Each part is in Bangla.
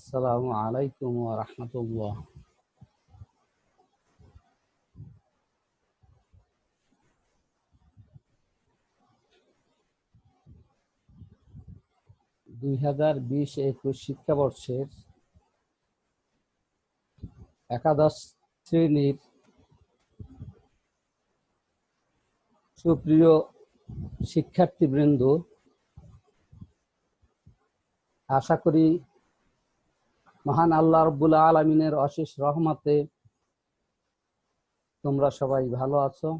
আসসালামু আলাইকুম ওয়া রাহমাতুল্লাহ। 2020-21 শিক্ষাবর্ষের একাদশ শ্রেণীর সুপ্রিয় শিক্ষার্থীবৃন্দ, আশা করি মহান আল্লাহ রাব্বুল আলামিনের অশেষ রহমতে তোমরা সবাই ভালো আছো।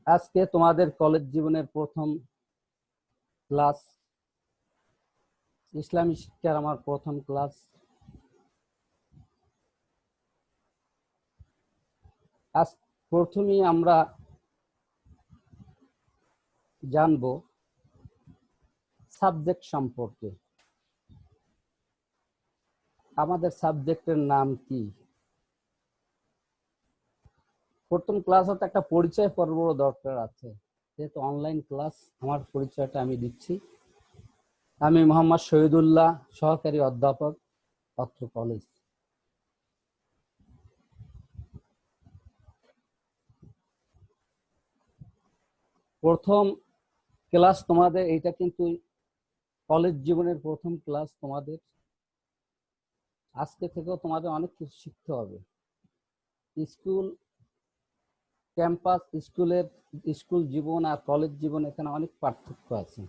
আজকে তোমাদের কলেজ জীবনের প্রথম ক্লাস, ইসলামী শিক্ষার আমার প্রথম ক্লাস। আজ প্রথমেই আমরা জানব সাবজেক্ট সম্পর্কে। আমাদের সাবজেক্টের নাম কি? প্রথম ক্লাস হতে একটা পরিচয় পর্ব দরকার আছে, যেহেতু অনলাইন ক্লাস। আমার পরিচয়টা আমি দিচ্ছি। আমি মোহাম্মদ শহীদুল্লাহ, সহকারী অধ্যাপক, অত্র কলেজ। প্রথম ক্লাস তোমাদের, এটা কিন্তু কলেজ জীবনের প্রথম ক্লাস তোমাদের। আজকে থেকেও তোমাদের অনেক কিছু শিখতে হবে। স্কুল ক্যাম্পাস, স্কুল জীবন আর কলেজ জীবন, এখানে অনেক পার্থক্য আছে।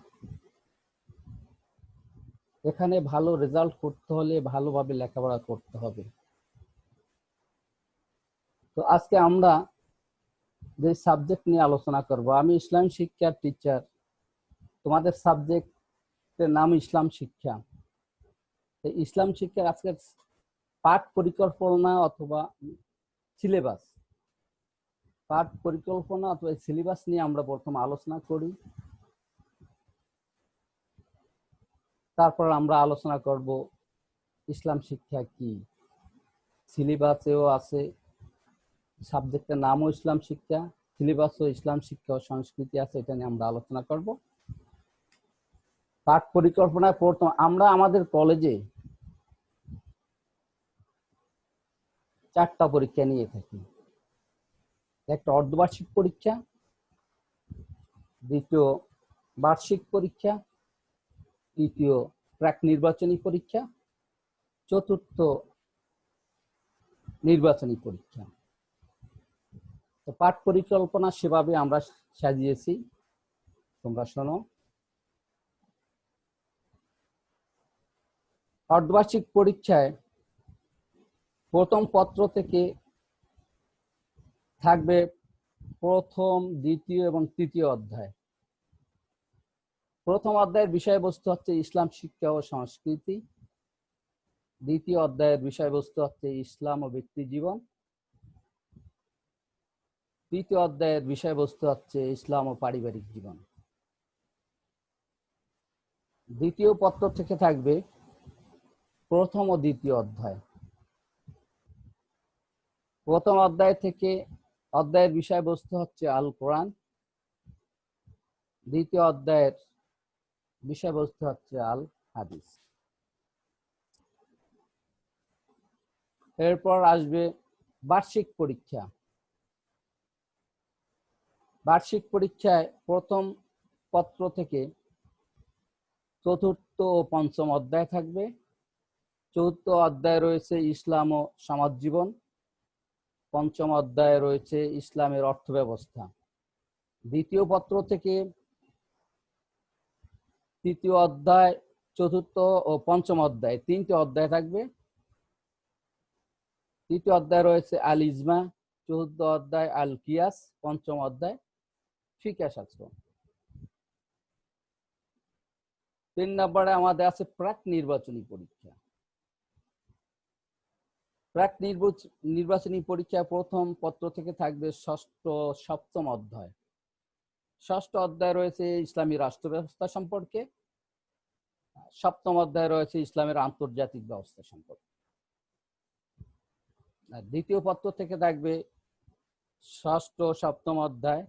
এখানে ভালো রেজাল্ট করতে হলে ভালোভাবে লেখাপড়া করতে হবে। তো আজকে আমরা যে সাবজেক্ট নিয়ে আলোচনা করব, আমি ইসলাম শিক্ষার টিচার। তোমাদের সাবজেক্টের নাম ইসলাম শিক্ষা। ইসলাম শিক্ষার আজকের পাঠ পরিকল্পনা অথবা সিলেবাস, পাঠ পরিকল্পনা অথবা সিলেবাস নিয়ে আমরা প্রথম আলোচনা করি। তারপর আমরা আলোচনা করব ইসলাম শিক্ষা কি। সিলেবাসেও আছে, সাবজেক্টের নামও ইসলাম শিক্ষা, সিলেবাসও ইসলাম শিক্ষা ও সংস্কৃতি আছে, এটা নিয়ে আমরা আলোচনা করব। পাঠ পরিকল্পনায় প্রথম আমরা আমাদের কলেজে 4টা পরীক্ষা নিয়ে থাকি। একটা অর্ধবার্ষিক পরীক্ষা, দ্বিতীয় বার্ষিক পরীক্ষা, তৃতীয় প্রাক নির্বাচনী পরীক্ষা, চতুর্থ নির্বাচনী পরীক্ষা। তো পাঠ পরিকল্পনা সেভাবে আমরা সাজিয়েছি, তোমরা শোনো। অর্ধবার্ষিক পরীক্ষায় প্রথম পত্র থেকে থাকবে প্রথম, দ্বিতীয় এবং তৃতীয় অধ্যায়। প্রথম অধ্যায়ের বিষয়বস্তু হচ্ছে ইসলাম শিক্ষা ও সংস্কৃতি। দ্বিতীয় অধ্যায়ের বিষয়বস্তু হচ্ছে ইসলাম ও ব্যক্তি জীবন। তৃতীয় অধ্যায়ের বিষয়বস্তু হচ্ছে ইসলাম ও পারিবারিক জীবন। দ্বিতীয় পত্র থেকে থাকবে প্রথম ও দ্বিতীয় অধ্যায়। প্রথম অধ্যায় থেকে অধ্যায়ের বিষয়বস্তু হচ্ছে আল কোরআন। দ্বিতীয় অধ্যায়ের বিষয়বস্তু হচ্ছে আল হাদিস। এরপর আসবে বার্ষিক পরীক্ষা। বার্ষিক পরীক্ষায় প্রথম পত্র থেকে চতুর্থ ও পঞ্চম অধ্যায় থাকবে। চতুর্থ অধ্যায় রয়েছে ইসলাম ও সমাজ জীবন। পঞ্চম অধ্যায়ে রয়েছে ইসলামের অর্থ ব্যবস্থা। দ্বিতীয় পত্র থেকে তৃতীয় অধ্যায়, চতুর্থ ও পঞ্চম অধ্যায়, 3টে অধ্যায় থাকবে। তৃতীয় অধ্যায় রয়েছে আল ইজমা, চতুর্থ অধ্যায় আল কিয়াস, পঞ্চম অধ্যায় ফিকহ শাস্ত্র। 3 নম্বরে আমাদের আছে প্রাক নির্বাচনী পরীক্ষা। প্রাক নির্বাচনী পরীক্ষা প্রথম পত্র থেকে থাকবে ষষ্ঠ, সপ্তম অধ্যায়। ষষ্ঠ অধ্যায় রয়েছে ইসলামী রাষ্ট্র ব্যবস্থা সম্পর্কে। সপ্তম অধ্যায় রয়েছে ইসলামের আন্তর্জাতিক ব্যবস্থা সম্পর্কে। আর দ্বিতীয় পত্র থেকে থাকবে ষষ্ঠ, সপ্তম অধ্যায়।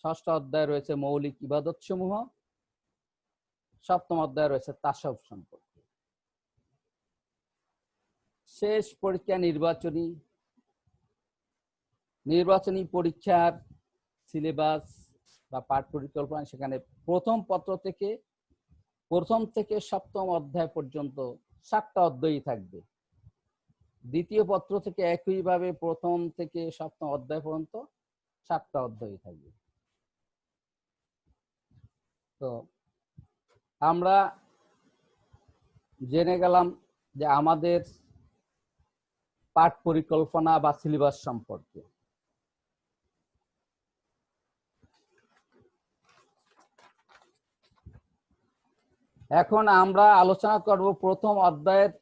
ষষ্ঠ অধ্যায় রয়েছে মৌলিক ইবাদত সমূহ। সপ্তম অধ্যায় রয়েছে তাসাউফ সম্পর্কে। শেষ পরীক্ষা নির্বাচনী পরীক্ষার সিলেবাস বা পাঠ পরিকল্পনা, সেখানে প্রথম থেকে সপ্তম অধ্যায় পর্যন্ত 7টা অধ্যায়ই থাকবে। দ্বিতীয় পত্র থেকে একইভাবে প্রথম থেকে সপ্তম অধ্যায় পর্যন্ত 7টা অধ্যায়ই থাকবে। তো আমরা জেনে গেলাম যে আমাদের পাঠ পরিকল্পনা বা সিলেবাস সম্পর্কে। এখন আমরা আলোচনা করব প্রথম অধ্যায়ের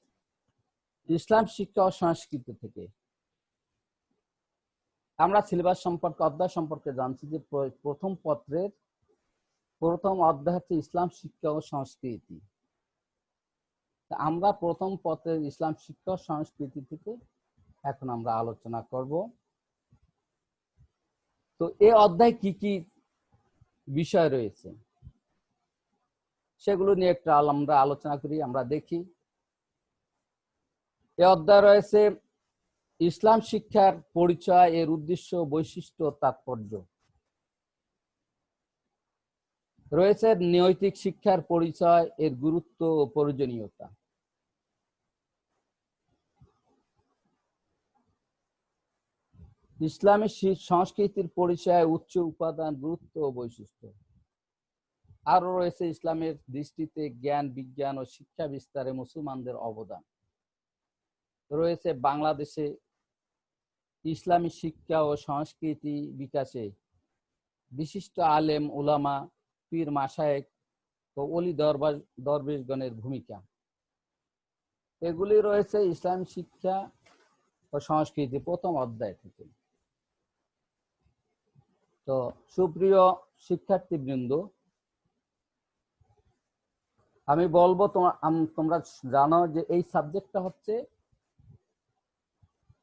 ইসলাম শিক্ষা ও সংস্কৃতি থেকে। আমরা সিলেবাস সম্পর্কে, অধ্যায় সম্পর্কে জানছি যে প্রথম পত্রের প্রথম অধ্যায় হচ্ছে ইসলাম শিক্ষা ও সংস্কৃতি। আমরা প্রথম পত্রের ইসলাম শিক্ষা ও সংস্কৃতি থেকে এখন আমরা আলোচনা করব। তো এই অধ্যায় কি কি বিষয় রয়েছে সেগুলো নিয়ে একটু আমরা আলোচনা করি, আমরা দেখি। এই অধ্যায় রয়েছে ইসলাম শিক্ষার পরিচয়, এর উদ্দেশ্য, বৈশিষ্ট্য, তাৎপর্য। রয়েছে নৈতিক শিক্ষার পরিচয়, এর গুরুত্ব ও প্রয়োজনীয়তা। ইসলামী সংস্কৃতির পরিচয়, উচ্চ উপাদান, গুরুত্ব ও বৈশিষ্ট্য। আরো রয়েছে ইসলামের দৃষ্টিতে জ্ঞান, বিজ্ঞান ও শিক্ষা বিস্তারে মুসলমানদের অবদান। রয়েছে বাংলাদেশে ইসলামী শিক্ষা ও সংস্কৃতি বিকাশে বিশিষ্ট আলেম, উলামা, পীর, মাশায়েখ ও ওলি দরবেশগণের ভূমিকা। এগুলি রয়েছে ইসলামী শিক্ষা ও সংস্কৃতি প্রথম অধ্যায় থেকে। তো সুপ্রিয় শিক্ষার্থীবৃন্দ, আমি বলবো তোমরা জানো যে এই সাবজেক্টটা হচ্ছে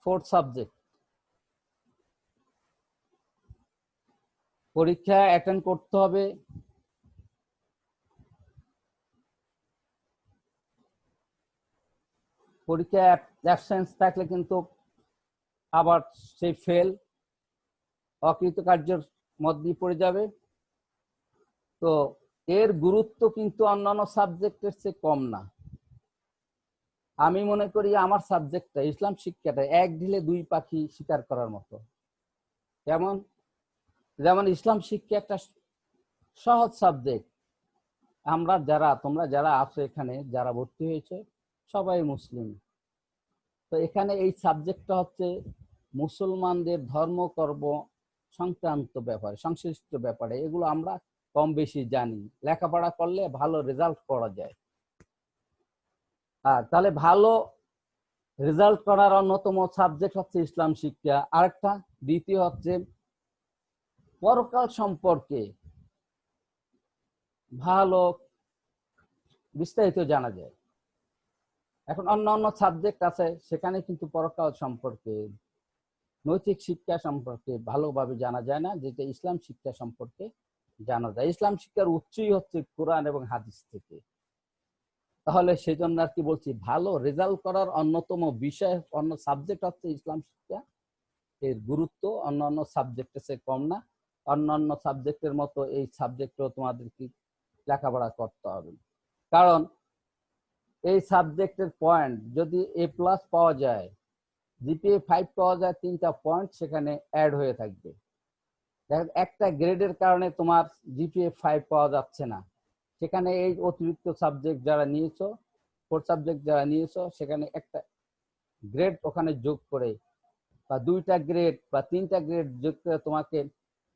4th সাবজেক্ট। পরীক্ষা অ্যাটেন্ড করতে হবে। পরীক্ষা অ্যাবসেন্স থাকলে কিন্তু আবার সেই ফেল, অকৃতকার্যের মধ্যে পড়ে যাবে। তো এর গুরুত্ব কিন্তু অন্যান্য সাবজেক্টের চেয়ে কম না। আমি মনে করি আমার সাবজেক্টটা, ইসলাম শিক্ষাটা, এক ঢিলে 2 পাখি শিকার করার মতো। যেমন ইসলাম শিক্ষা একটা সহজ সাবজেক্ট। তোমরা যারা আছো এখানে, যারা ভর্তি হয়েছে, সবাই মুসলিম। তো এখানে এই সাবজেক্টটা হচ্ছে মুসলমানদের ধর্মকর্ম সংক্রান্ত ব্যাপারে, সংশ্লিষ্ট ব্যাপারে। এগুলো আমরা কম বেশি জানি, লেখাপড়া করলে ভালো রেজাল্ট করা যায়। তাহলে ভালো রেজাল্ট করার অন্যতম সাবজেক্ট হচ্ছে ইসলাম শিক্ষা। আরেকটা, দ্বিতীয় হচ্ছে পরকাল সম্পর্কে ভালো বিস্তারিত জানা যায়। এখন অন্য সাবজেক্ট আছে, সেখানে কিন্তু পরকাল সম্পর্কে, নৈতিক শিক্ষা সম্পর্কে ভালোভাবে জানা যায় না, যেটা ইসলাম শিক্ষা সম্পর্কে জানা যায়। ইসলাম শিক্ষার উৎসই হচ্ছে কোরআন এবং হাদিস থেকে। তাহলে সেই জন্য আর কি বলছি, ভালো রেজাল্ট করার অন্যতম বিষয়, অন্য সাবজেক্ট হচ্ছে ইসলাম শিক্ষা। এর গুরুত্ব অন্যান্য সাবজেক্টের চেয়ে কম না। অন্যান্য সাবজেক্টের মতো এই সাবজেক্টও তোমাদেরকে লেখাপড়া করতে হবে। কারণ এই সাবজেক্টের পয়েন্ট যদি A+ পাওয়া যায়, জিপিএ 5 পাওয়া যায়, 3টা পয়েন্ট সেখানে অ্যাড হয়ে থাকবে। একটা গ্রেডের কারণে তোমার জিপিএ 5 পাওয়া যাচ্ছে না, সেখানে এই অতিরিক্ত সাবজেক্ট যারা নিয়েছো, 4 সাবজেক্ট যারা নিয়েছো, সেখানে একটা গ্রেড ওখানে যোগ করে, বা 2টা গ্রেড বা 3টা গ্রেড যোগ করে তোমাকে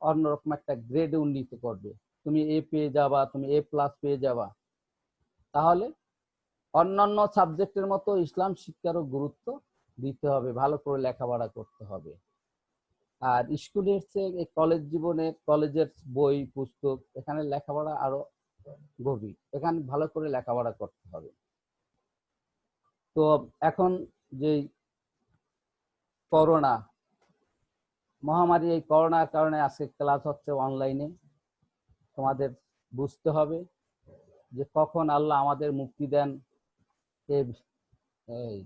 অন্যরকম একটা গ্রেডে উন্নীত করবে। তুমি A পেয়ে যাবা, তুমি A+ পেয়ে যাবা। তাহলে অন্যান্য সাবজেক্টের মতো ইসলাম শিক্ষারও গুরুত্ব দিতে হবে, ভালো করে লেখাপড়া করতে হবে। আর স্কুলের চেয়ে কলেজ জীবনে, কলেজের বই পুস্তক, এখানে লেখাপড়া আরো গভীর, এখানে ভালো করে লেখাপড়া করতে হবে। তো এখন যে করোনা মহামারী, এই করোনার কারণে আজকে ক্লাস হচ্ছে অনলাইনে, তোমাদের বুঝতে হবে। যে কখন আল্লাহ আমাদের মুক্তি দেন এই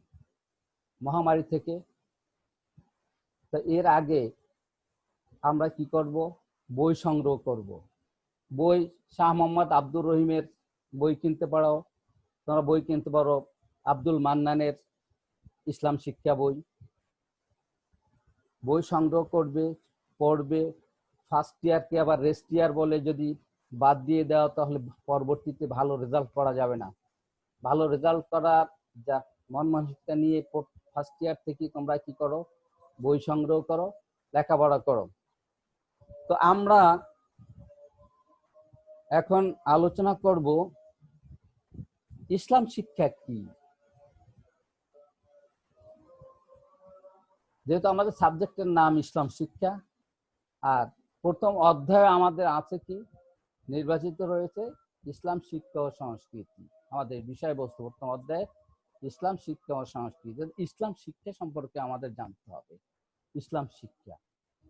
মহামারী থেকে। তো এর আগে আমরা কি করব, বই সংগ্রহ করব। বই শাহ মোহাম্মদ আব্দুর রহিমের বই কিনতে পারো, তোমরা বই কিনতে পারো আব্দুল মান্নানের ইসলাম শিক্ষা বই। বই সংগ্রহ করবে, পড়বে। ফার্স্ট ইয়ারকে আবার রেস্ট ইয়ার বলে যদি বাদ দিয়ে দেওয়া, তাহলে পরবর্তীতে ভালো রেজাল্ট করা যাবে না। ভালো রেজাল্ট করার যা মন মানসিকতা নিয়ে ফার্স্ট ইয়ার থেকে তোমরা কি করো, বই সংগ্রহ করো, লেখাপড়া করো। তো আমরা এখন আলোচনা করব ইসলাম শিক্ষা কি। যেহেতু আমাদের সাবজেক্টের নাম ইসলাম শিক্ষা, আর প্রথম অধ্যায়ে আমাদের আছে কি নির্বাচিত রয়েছে ইসলাম শিক্ষা ও সংস্কৃতি। আমাদের বিষয়বস্তু প্রথম অধ্যায়ে ইসলাম শিক্ষা ও সংস্কৃতি। ইসলাম শিক্ষা সম্পর্কে আমাদের জানতে হবে। ইসলাম শিক্ষা,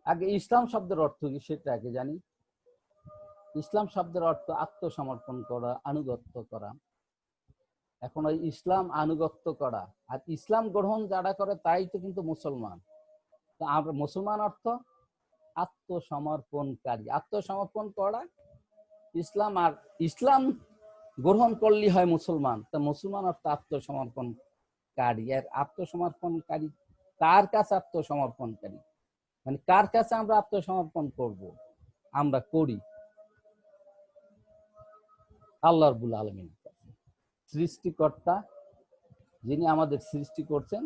আগে ইসলাম শব্দের অর্থ কি সেটা আগে জানি। ইসলাম শব্দের অর্থ আত্মসমর্পণ করা, আনুগত্য করা। এখন ওই ইসলাম আনুগত্য করা আর ইসলাম গ্রহণ যারা করে তাই তো কিন্তু মুসলমান। তো আমরা মুসলমান অর্থ আত্মসমর্পণকারী, আত্মসমর্পণ করা ইসলাম। আর ইসলাম গ্রহণ করলে হয় মুসলমান। তা মুসলমান অর্থ আত্মসমর্পণকারী। আর আত্মসমর্পণকারী কার কাছে আত্মসমর্পণকারী, মানে কার কাছে আমরা আত্মসমর্পণ করব? আমরা করি আল্লাহ রাব্বুল আলামিনের কাছে। সৃষ্টিকর্তা যিনি আমাদের সৃষ্টি করছেন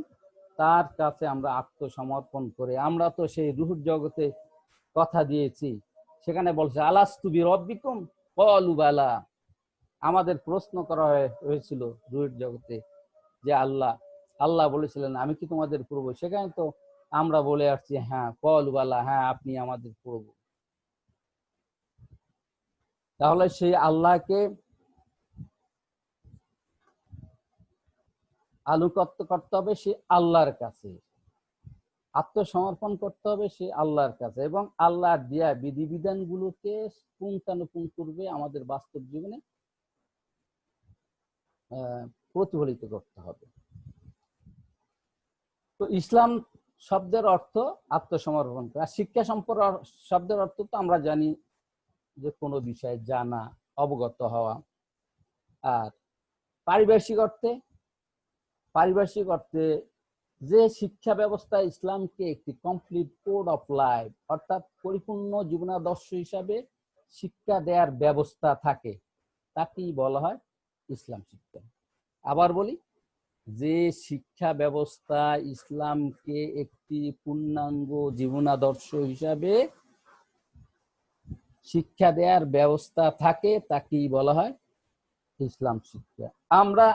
তার কাছে আমরা আত্মসমর্পণ করে। আমরা তো সেই রূহুর জগতে কথা দিয়েছি, সেখানে বলছে আলাস্তু বিরব্বিকুম ক্বালু বালা। আমাদের প্রশ্ন করা হয়েছিল রূহের জগতে যে আল্লাহ বলেছিলেন আমি কি তোমাদের প্রভু? সেখানে তো আমরা বলে আসছি হ্যাঁ, ক্বালু বালা, হ্যাঁ আপনি আমাদের প্রভু। তাহলে সেই আল্লাহকে আনুগত্য করতে হবে সে আল্লাহর কাছে, আত্মসমর্পণ করতে হবে সে আল্লাহর কাছে, এবং আল্লাহর দেয়া বিধিবিধানগুলোকে পুঙ্খানুপুঙ্খরূপে আমাদের বাস্তব জীবনে প্রতিফলিত করতে হবে। তো ইসলাম শব্দের অর্থ আত্মসমর্পণ করা। শিক্ষা শব্দের অর্থ তো আমরা জানি যে কোনো বিষয়ে জানা, অবগত হওয়া। আর পারিভাষিক অর্থে যে শিক্ষা ব্যবস্থা ইসলামকে একটি কমপ্লিট কোড অফ লাইফ, অর্থাৎ পরিপূর্ণ জীবনাদর্শ হিসাবে শিক্ষা দেওয়ার ব্যবস্থা থাকে, তাকেই বলা হয় ইসলাম শিক্ষা। আবার বলি, যে শিক্ষা ব্যবস্থা ইসলামকে একটি পূর্ণাঙ্গ জীবনাদর্শ হিসাবে শিক্ষা দেওয়ার ব্যবস্থা থাকে, তাকেই বলা হয় ইসলাম শিক্ষা। আমরা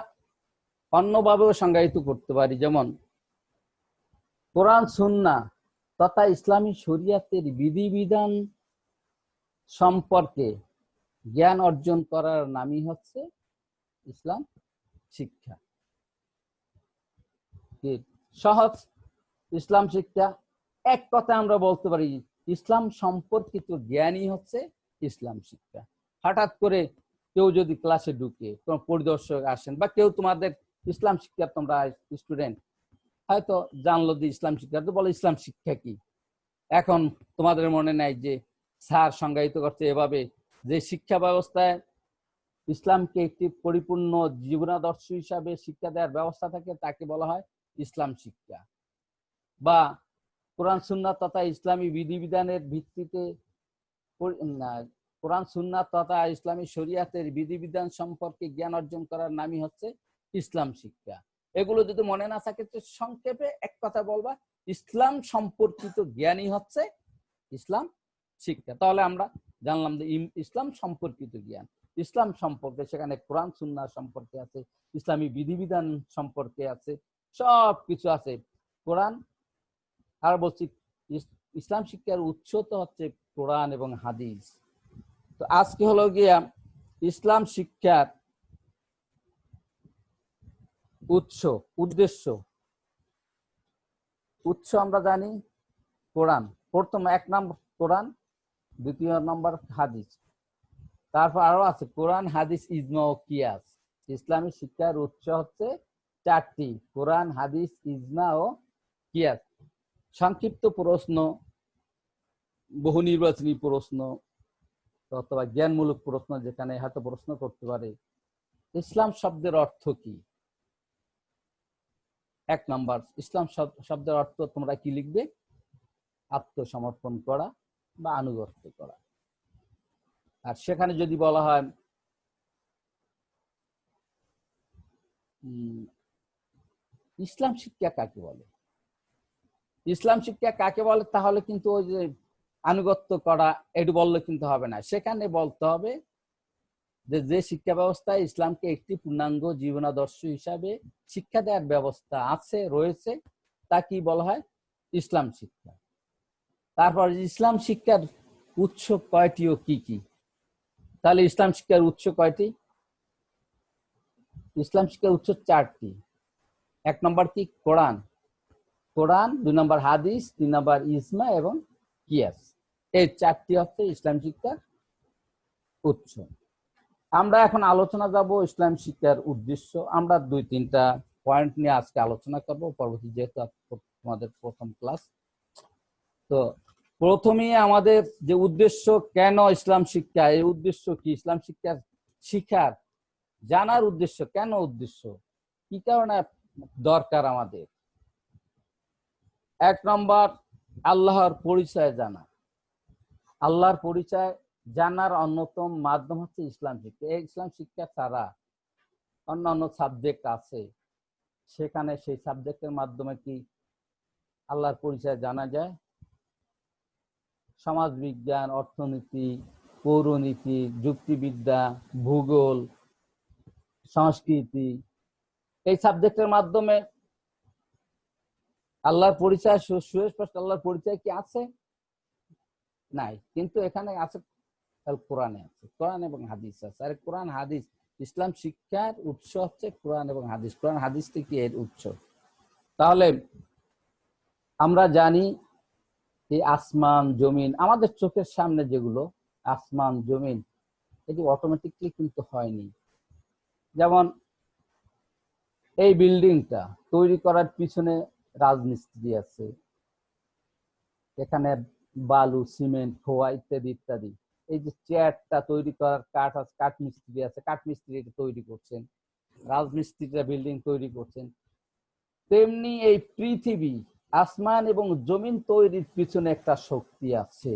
অন্যভাবেও সংজ্ঞায়িত করতে পারি, যেমন কোরআন সুন্নাহ তথা ইসলামী শরিয়াতের বিধিবিধান সম্পর্কে জ্ঞান অর্জন করার নামই হচ্ছে ইসলাম শিক্ষা। সহজ ইসলাম শিক্ষা, এক কথা আমরা বলতে পারি ইসলাম সম্পর্কিত জ্ঞানই হচ্ছে ইসলাম শিক্ষা। হঠাৎ করে কেউ যদি ক্লাসে ঢুকে, কোন পরিদর্শক আসেন বা কেউ তোমাদের ইসলাম শিক্ষা, তোমরা স্টুডেন্ট হয়তো জানলো যে ইসলাম শিক্ষা, তো বলো ইসলাম শিক্ষা কি? এখন তোমাদের মনে নাই যে স্যার সংজ্ঞায়িত করছে এভাবে, যে শিক্ষা ব্যবস্থায় ইসলামকে একটি পরিপূর্ণ জীবনাদর্শ হিসাবে শিক্ষা দেওয়ার ব্যবস্থা থাকে, তাকে বলা হয় ইসলাম শিক্ষা। বা কোরআন সুন্নাহ তথা ইসলামী বিধিবিধানের ভিত্তিতে, কোরআন সুন্নাহ তথা ইসলামী শরিয়াতের বিধিবিধান সম্পর্কে জ্ঞান অর্জন করার নামই হচ্ছে ইসলাম শিক্ষা। এগুলো যদি মনে না থাকে তো সংক্ষেপে এক কথা বলবা, ইসলাম সম্পর্কিত জ্ঞানই হচ্ছে ইসলাম শিক্ষা। তাহলে আমরা জানলাম যে ইসলাম সম্পর্কিত জ্ঞান, ইসলাম সম্পর্কে সেখানে কোরআন সুন্নাহ সম্পর্কে আছে, ইসলামী বিধিবিধান সম্পর্কে আছে, সব কিছু আছে কোরআন। আর বলছি ইসলাম শিক্ষার উৎস তো হচ্ছে কোরআন এবং হাদিস। তো আজকে হলো গিয়া ইসলাম শিক্ষার উদ্দেশ্য। উৎস আমরা জানি কোরআন, প্রথম 1 নম্বর কোরআন, দ্বিতীয় নম্বর হাদিস। তারপর আরো আছে কোরআন, হাদিস, ইজমা ও কিয়াস। ইসলামী শিক্ষার উৎস হচ্ছে চারটি: কোরআন, হাদিস, ইজমা ও কিয়াস। সংক্ষিপ্ত প্রশ্ন, বহু নির্বাচনী প্রশ্ন অথবা জ্ঞানমূলক প্রশ্ন, যেখানে হয়তো প্রশ্ন করতে পারে ইসলাম শব্দের অর্থ কি। 1 নম্বর, ইসলাম শব্দের অর্থ তোমরা কি লিখবে? আত্মসমর্পণ করা বা আনুগত্য করা। আর সেখানে যদি বলা হয় ইসলাম শিক্ষা কাকে বলে, ইসলাম শিক্ষা কাকে বলে, তাহলে কিন্তু ওই যে আনুগত্য করা এটি বললে কিন্তু হবে না। সেখানে বলতে হবে যে শিক্ষা ব্যবস্থায় ইসলামকে একটি পূর্ণাঙ্গ জীবনাদর্শ হিসাবে শিক্ষা দেওয়ার ব্যবস্থা আছে, রয়েছে, তা কি বলা হয়? ইসলাম শিক্ষা। তারপর ইসলাম শিক্ষার উৎস কয়টি ও কি কি? তাহলে ইসলাম শিক্ষার উৎস কয়টি? ইসলাম শিক্ষার উৎস 4টি। 1 নম্বর কি? কোরআন। কোরআন, 2 নম্বর হাদিস, 3 নম্বর ইজমা এবং কিয়াস। এই 4টি হচ্ছে ইসলাম শিক্ষার উৎস। আমরা এখন আলোচনা যাব ইসলাম শিক্ষার উদ্দেশ্য। আমরা 2-3টা পয়েন্ট নিয়ে আজকে আলোচনা করব, পরবর্তী যেহেতু আমাদের প্রথম ক্লাস। তো প্রথমেই আমাদের যে উদ্দেশ্য, কেন ইসলাম শিক্ষা, এই উদ্দেশ্য কি? ইসলাম শিক্ষার শিখার জানার উদ্দেশ্য, কেন উদ্দেশ্য, কি কারণে দরকার আমাদের? 1 নম্বর, আল্লাহর পরিচয় জানা। আল্লাহর পরিচয় জানার অন্যতম মাধ্যম হচ্ছে ইসলাম শিক্ষা। এই ইসলাম শিক্ষা ছাড়া অন্যান্য সাবজেক্ট আছে, সেখানে সেই সাবজেক্টের মাধ্যমে কি আল্লাহর পরিচয় জানা যায়? সমাজ বিজ্ঞান, অর্থনীতি, পৌরনীতি, যুক্তিবিদ্যা, ভূগোল, সংস্কৃতি, এই সাবজেক্টের মাধ্যমে আল্লাহর পরিচয় সুস্পষ্ট। আল্লাহর পরিচয় কি আছে? নাই, কিন্তু এখানে আছে, কোরআনে আছে, কোরআন এবং হাদিস আছে। আর কোরআন হাদিস, ইসলাম শিক্ষার উৎস হচ্ছে কোরআন এবং হাদিস। কোরআন হাদিস থেকে এর উৎস। তাহলে আমরা জানি এই আসমান জমিন, আমাদের চোখের সামনে যেগুলো আসমান জমিন, এটি অটোমেটিকলি কিন্তু হয়নি। যেমন এই বিল্ডিংটা তৈরি করার পিছনে রাজমিস্ত্রি আছে, এখানে বালু, সিমেন্ট, খোয়া ইত্যাদি ইত্যাদি। এই যে চেয়ারটা তৈরি করার কাঠ মিস্ত্রি আছে, কাঠ মিস্ত্রি এটা তৈরি করছেন, রাজমিস্ত্রিরা বিল্ডিং তৈরি করছেন। তেমনি এই পৃথিবী, আসমান এবং জমিন তৈরির পিছনে একটা শক্তি আছে,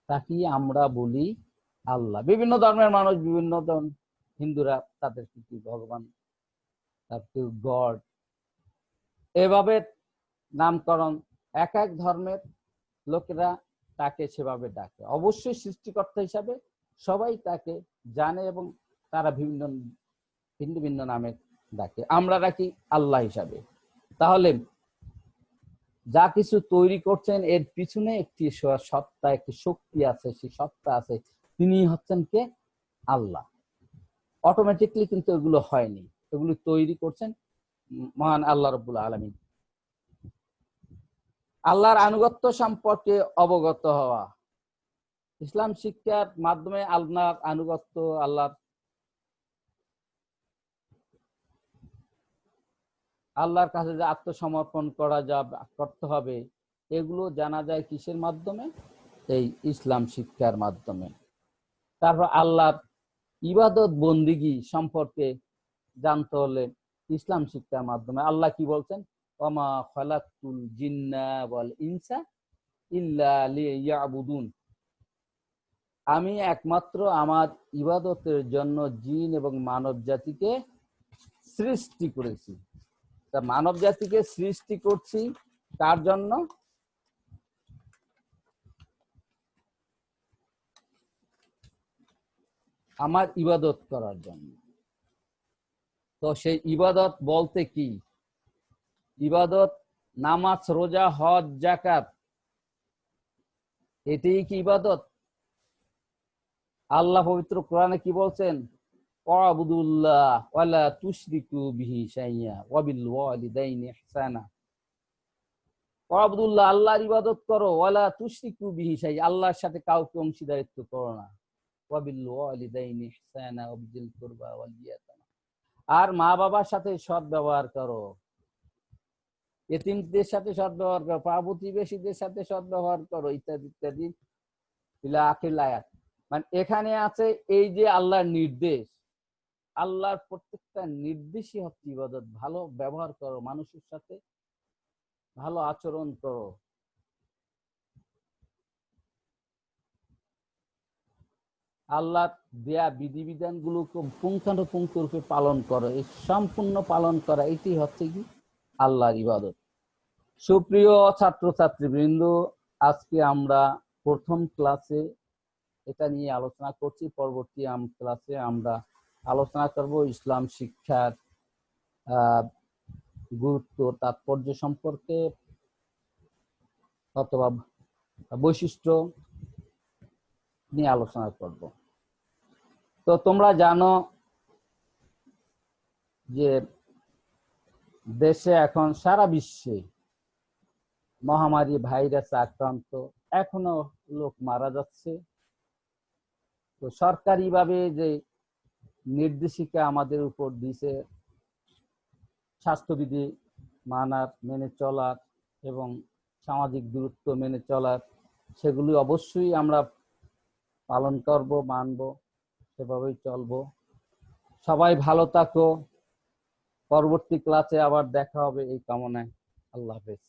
তাকে আমরা বলি আল্লাহ। বিভিন্ন ধর্মের মানুষ, বিভিন্ন হিন্দুরা তাদের কি ভগবান, তার গড, এভাবে নামকরণ, এক এক ধর্মের লোকেরা তাকে সেভাবে ডাকে। অবশ্যই সৃষ্টিকর্তা হিসাবে সবাই তাকে জানে এবং তারা ভিন্ন ভিন্ন ভিন্ন নামে ডাকে, আমরা ডাকি আল্লাহ হিসাবে। তাহলে যা কিছু তৈরি করছেন এর পিছনে একটি সত্তা, একটি শক্তি আছে, সেই সত্তা আছে, তিনি হচ্ছেন কে? আল্লাহ। অটোমেটিকলি কিন্তু এগুলো হয়নি, এগুলো তৈরি করছেন মহান আল্লাহ রাব্বুল আলামিন। আল্লাহর আনুগত্য সম্পর্কে অবগত হওয়া। ইসলাম শিক্ষার মাধ্যমে আল্লাহর আনুগত্য, আল্লাহর কাছে যে আত্মসমর্পণ করা করতে হবে, এগুলো জানা যায় কিসের মাধ্যমে? এই ইসলাম শিক্ষার মাধ্যমে। তারপর আল্লাহর ইবাদত বন্দিগি সম্পর্কে জানতে হলে ইসলাম শিক্ষার মাধ্যমে। আল্লাহ কি বলছেন? ওয়ামা খালাকতুল জিন্না ওয়াল ইনসা ইল্লা লিয়াবুদুন। আমি একমাত্র আমার ইবাদতের জন্য জিন এবং মানব জাতিকে সৃষ্টি করেছি। তা মানব জাতিকে সৃষ্টি করছি তার জন্য? আমার ইবাদত করার জন্য। তো সেই ইবাদত বলতে কি? ইবাদত নামাজ, রোজা, হজ, যাকাত, এটাই কি ইবাদত? আল্লাহ পবিত্র কোরআনে কি বলছেন? ওয়াবুদুল্লাহ ওয়ালা তুশরিকু বিহি শাইয়্যা ওয়া বিল ওয়ালিদাইনি ইহসানা। ওয়াবুদুল্লাহ, আল্লাহর ইবাদত করো, ওয়ালা তুশরিকু বিহি শাইয়্যা, আল্লাহর সাথে কাউকে অংশীদারিত্ব করো না। ওয়া বিল ওয়ালিদাইনি ইহসানা ওয়া বিযিল কুরবা ওয়াল ইয়াতামা। আর মা বাবার সাথে সৎ ব্যবহার করো, এতিমদের সাথে সৎ ব্যবহার করো, পাড়া প্রতিবেশীদের সাথে সৎ ব্যবহার করো, ইত্যাদি ইত্যাদি ইলা আখির আয়াত। মানে এখানে আছে এই যে আল্লাহর নির্দেশ, আল্লাহর প্রত্যেকটা নির্দেশই হচ্ছে ইবাদত। ভালো ব্যবহার করো, মানুষের সাথে ভালো আচরণ করো। আল্লাহ দেয়া বিধিবিধান গুলোকে পুঙ্খানুপুঙ্খ রূপে পালন করো, এই সম্পূর্ণ পালন করা, এটি হচ্ছে কি আল্লাহর ইবাদত। সুপ্রিয় ছাত্রছাত্রীবৃন্দ, আজকে আমরা প্রথম ক্লাসে এটা নিয়ে আলোচনা করছি। পরবর্তী ক্লাসে আমরা আলোচনা করব ইসলাম শিক্ষার গুরুত্ব, তাৎপর্য সম্পর্কে অথবা বৈশিষ্ট্য নিয়ে আলোচনা করব। তো তোমরা জানো যে দেশে এখন সারা বিশ্বে মহামারী ভাইরাসে আক্রান্ত, এখনো লোক মারা যাচ্ছে। তো সরকারিভাবে যে নির্দেশিকা আমাদের উপর দিয়েছে স্বাস্থ্যবিধি মেনে চলার এবং সামাজিক দূরত্ব মেনে চলার, সেগুলি অবশ্যই আমরা পালন করব, মানব, সেভাবেই চলবো। সবাই ভালো থাকো। পরবর্তী ক্লাসে আবার দেখা হবে এই কামনায়। আল্লাহ হাফেজ।